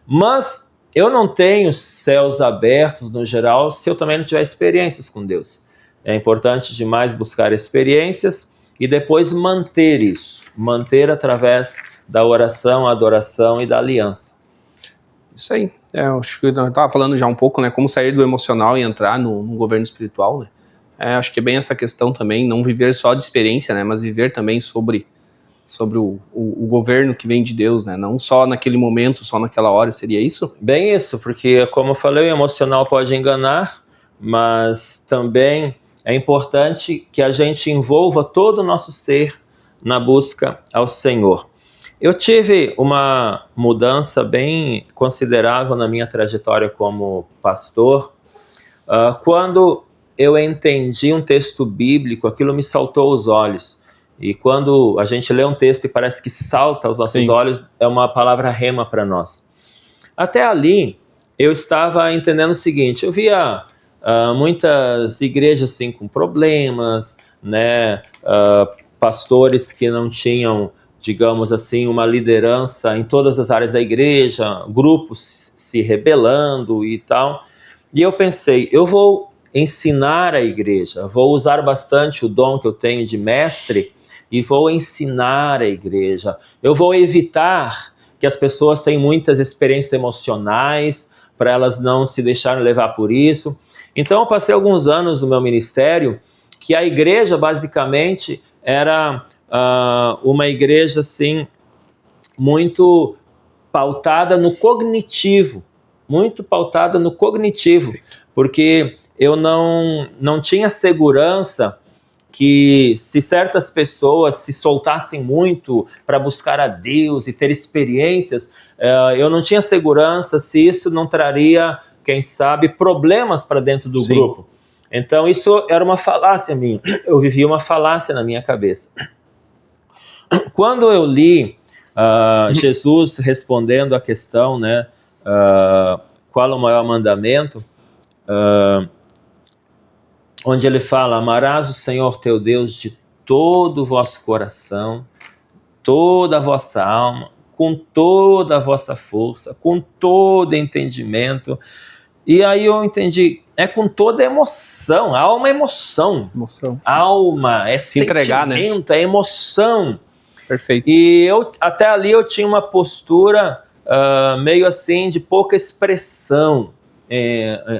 Mas eu não tenho céus abertos no geral se eu também não tiver experiências com Deus. É importante demais buscar experiências e depois manter isso, manter através da oração, adoração e da aliança. Isso aí. Eu acho que eu estava falando já um pouco, né, como sair do emocional e entrar no governo espiritual, né? Acho que é bem essa questão também, não viver só de experiência, né, mas viver também sobre o governo que vem de Deus, né, não só naquele momento, só naquela hora, seria isso? Bem isso, porque como eu falei, o emocional pode enganar, mas também é importante que a gente envolva todo o nosso ser na busca ao Senhor. Eu tive uma mudança bem considerável na minha trajetória como pastor, quando eu entendi um texto bíblico, aquilo me saltou aos olhos. E quando a gente lê um texto e parece que salta aos nossos olhos, é uma palavra rema para nós. Até ali, eu estava entendendo o seguinte, eu via muitas igrejas assim, com problemas, né, pastores que não tinham, digamos assim, uma liderança em todas as áreas da igreja, grupos se rebelando e tal. E eu pensei, eu vou ensinar a igreja, vou usar bastante o dom que eu tenho de mestre e vou ensinar a igreja. Eu vou evitar que as pessoas tenham muitas experiências emocionais, para elas não se deixarem levar por isso. Então eu passei alguns anos no meu ministério, que a igreja basicamente era uma igreja assim, muito pautada no cognitivo, porque eu não tinha segurança que se certas pessoas se soltassem muito para buscar a Deus e ter experiências, eu não tinha segurança se isso não traria, quem sabe, problemas para dentro do grupo. Então isso era uma falácia minha, eu vivia uma falácia na minha cabeça. Quando eu li Jesus respondendo a questão, né, qual é o maior mandamento, onde ele fala, amarás o Senhor teu Deus de todo o vosso coração, toda a vossa alma, com toda a vossa força, com todo entendimento. E aí eu entendi, é com toda emoção, alma é emoção. Alma é se entregar, sentimento, né? É emoção. Perfeito. E até ali eu tinha uma postura meio assim de pouca expressão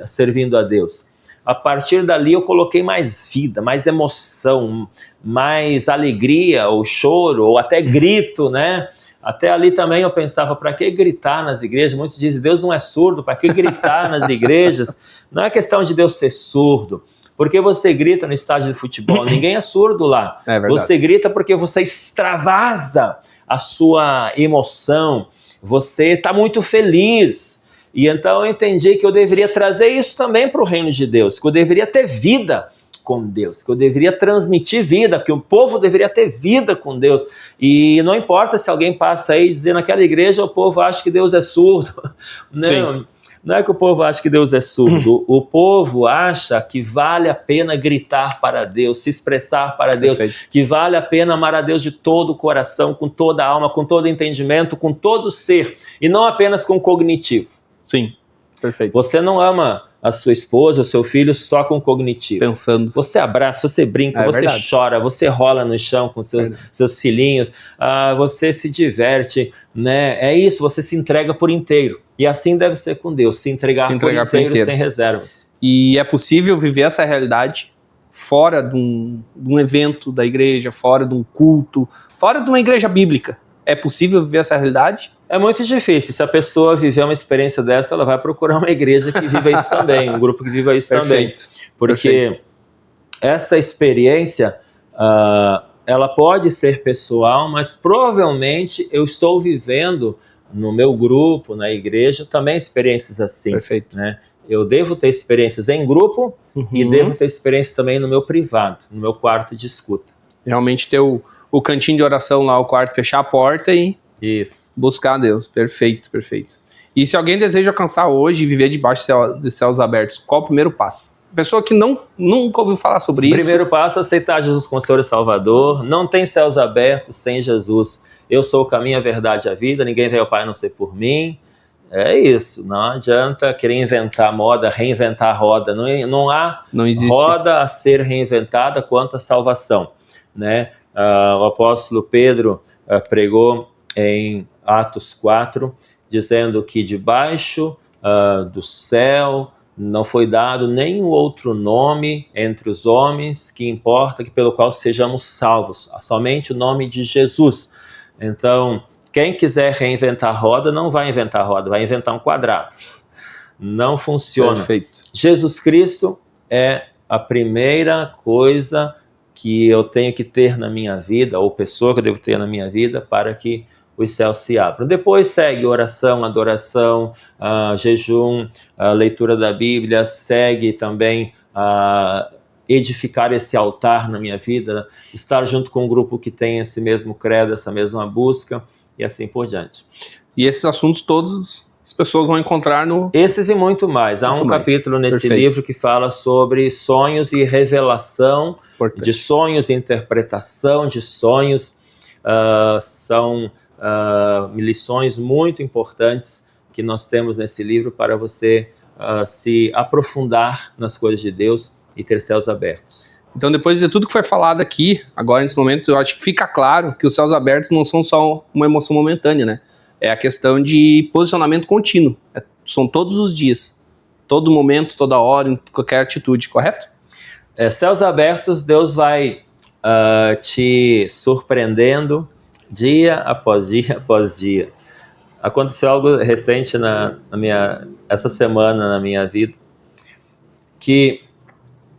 servindo a Deus. A partir dali eu coloquei mais vida, mais emoção, mais alegria, ou choro, ou até grito, né? Até ali também eu pensava, para que gritar nas igrejas? Muitos dizem, Deus não é surdo, para que gritar nas igrejas? Não é questão de Deus ser surdo, porque você grita no estádio de futebol, ninguém é surdo lá. É verdade. Você grita porque você extravasa a sua emoção, você está muito feliz. E então eu entendi que eu deveria trazer isso também para o reino de Deus, que eu deveria ter vida com Deus, que eu deveria transmitir vida, que o povo deveria ter vida com Deus. E não importa se alguém passa aí dizendo naquela igreja o povo acha que Deus é surdo. Não é que o povo acha que Deus é surdo, o povo acha que vale a pena gritar para Deus, se expressar para Deus, que vale a pena amar a Deus de todo o coração, com toda a alma, com todo o entendimento, com todo o ser, e não apenas com o cognitivo. Sim, perfeito. Você não ama a sua esposa, o seu filho só com cognitivo. Pensando. Você abraça, você brinca, você chora, você rola no chão com seus filhinhos, você se diverte, né? É isso, você se entrega por inteiro. E assim deve ser com Deus, se entregar por inteiro, sem reservas. E é possível viver essa realidade fora de um evento da igreja, fora de um culto, fora de uma igreja bíblica. É possível viver essa realidade? É muito difícil. Se a pessoa viver uma experiência dessa, ela vai procurar uma igreja que viva isso também, um grupo que viva isso também. Porque essa experiência, ela pode ser pessoal, mas provavelmente eu estou vivendo no meu grupo, na igreja, também experiências assim. Né? Eu devo ter experiências em grupo e devo ter experiências também no meu privado, no meu quarto de escuta. Realmente ter o cantinho de oração lá, o quarto, fechar a porta e buscar a Deus. Perfeito, perfeito. E se alguém deseja alcançar hoje e viver debaixo de céus abertos, qual o primeiro passo? Pessoa que nunca ouviu falar sobre isso. Primeiro passo é aceitar Jesus como Senhor e Salvador. Não tem céus abertos sem Jesus. eu sou o caminho, a verdade e a vida, ninguém veio ao Pai a não ser por mim. É isso, não adianta querer inventar moda, reinventar a roda, não há roda a ser reinventada quanto à salvação, né? O apóstolo Pedro pregou em Atos 4, dizendo que debaixo do céu não foi dado nenhum outro nome entre os homens que importa que pelo qual sejamos salvos, somente o nome de Jesus. Então, quem quiser reinventar a roda, não vai inventar a roda, vai inventar um quadrado. Não funciona. Perfeito. Jesus Cristo é a primeira coisa que eu tenho que ter na minha vida, ou pessoa que eu devo ter na minha vida, para que os céus se abram. Depois segue oração, adoração, jejum, leitura da Bíblia, segue também edificar esse altar na minha vida, estar junto com um grupo que tem esse mesmo credo, essa mesma busca, e assim por diante. E esses assuntos todos as pessoas vão encontrar no... Esses e muito mais. Há um capítulo nesse livro que fala sobre sonhos e revelação de sonhos, interpretação de sonhos. São lições muito importantes que nós temos nesse livro para você se aprofundar nas coisas de Deus e ter céus abertos. Então, depois de tudo que foi falado aqui, agora nesse momento, eu acho que fica claro que os céus abertos não são só uma emoção momentânea, né? É a questão de posicionamento contínuo. São todos os dias, todo momento, toda hora, em qualquer atitude, correto? Céus abertos, Deus vai te surpreendendo dia após dia após dia. Aconteceu algo recente essa semana na minha vida, que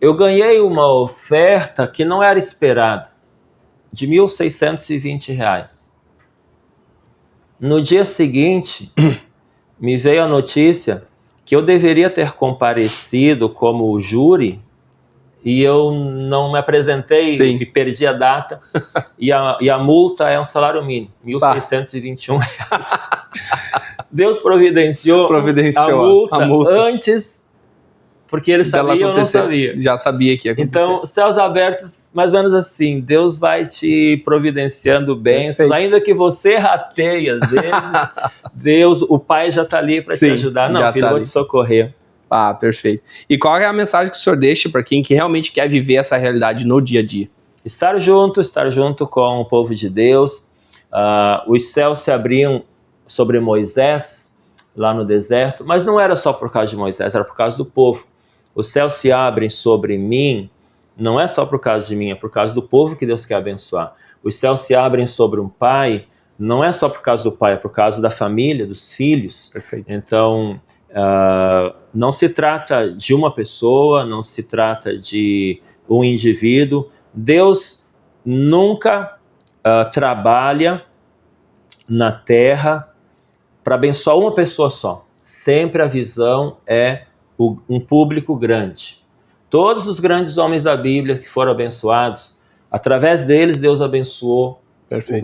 eu ganhei uma oferta que não era esperada, de R$ 1.620. No dia seguinte, me veio a notícia que eu deveria ter comparecido como júri e eu não me apresentei, me perdi a data, e a multa é um salário mínimo, R$ 1.621. Deus providenciou a multa antes, porque ele sabia, eu não sabia. Já sabia que ia acontecer. Então, céus abertos, mais ou menos assim, Deus vai te providenciando bênçãos, ainda que você rateie às vezes, Deus, o Pai já está ali para te ajudar. Não, filho, eu vou te socorrer. Perfeito. E qual é a mensagem que o senhor deixa para quem que realmente quer viver essa realidade no dia a dia? Estar junto com o povo de Deus. Os céus se abriam sobre Moisés, lá no deserto, mas não era só por causa de Moisés, era por causa do povo. Os céus se abrem sobre mim, não é só por causa de mim, é por causa do povo que Deus quer abençoar. Os céus se abrem sobre um pai, não é só por causa do pai, é por causa da família, dos filhos. Perfeito. Então, não se trata de uma pessoa, não se trata de um indivíduo. Deus nunca trabalha na terra para abençoar uma pessoa só. Sempre a visão é um público grande. Todos os grandes homens da Bíblia que foram abençoados, através deles Deus abençoou um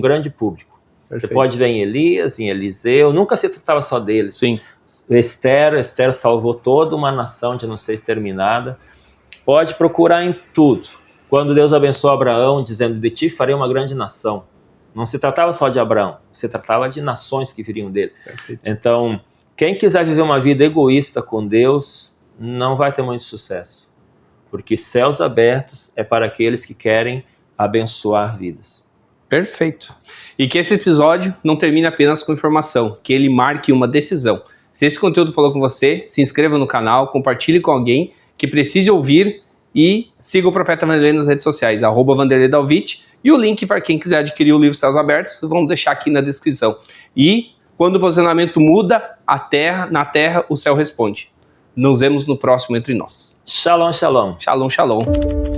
grande público. Perfeito. Você pode ver em Elias, em Eliseu, nunca se tratava só deles. Sim. Esther salvou toda uma nação de não ser exterminada. Pode procurar em tudo. Quando Deus abençoou Abraão, dizendo, de ti farei uma grande nação. Não se tratava só de Abraão, se tratava de nações que viriam dele. Perfeito. Então, quem quiser viver uma vida egoísta com Deus, não vai ter muito sucesso. Porque céus abertos é para aqueles que querem abençoar vidas. Perfeito. E que esse episódio não termine apenas com informação, que ele marque uma decisão. Se esse conteúdo falou com você, se inscreva no canal, compartilhe com alguém que precise ouvir e siga o Profeta Vanderlei nas redes sociais, @VanderleiDalvich, e o link para quem quiser adquirir o livro Céus Abertos, vamos deixar aqui na descrição. E quando o posicionamento muda, na terra o céu responde. Nos vemos no próximo Entre Nós. Shalom, shalom. Shalom, shalom.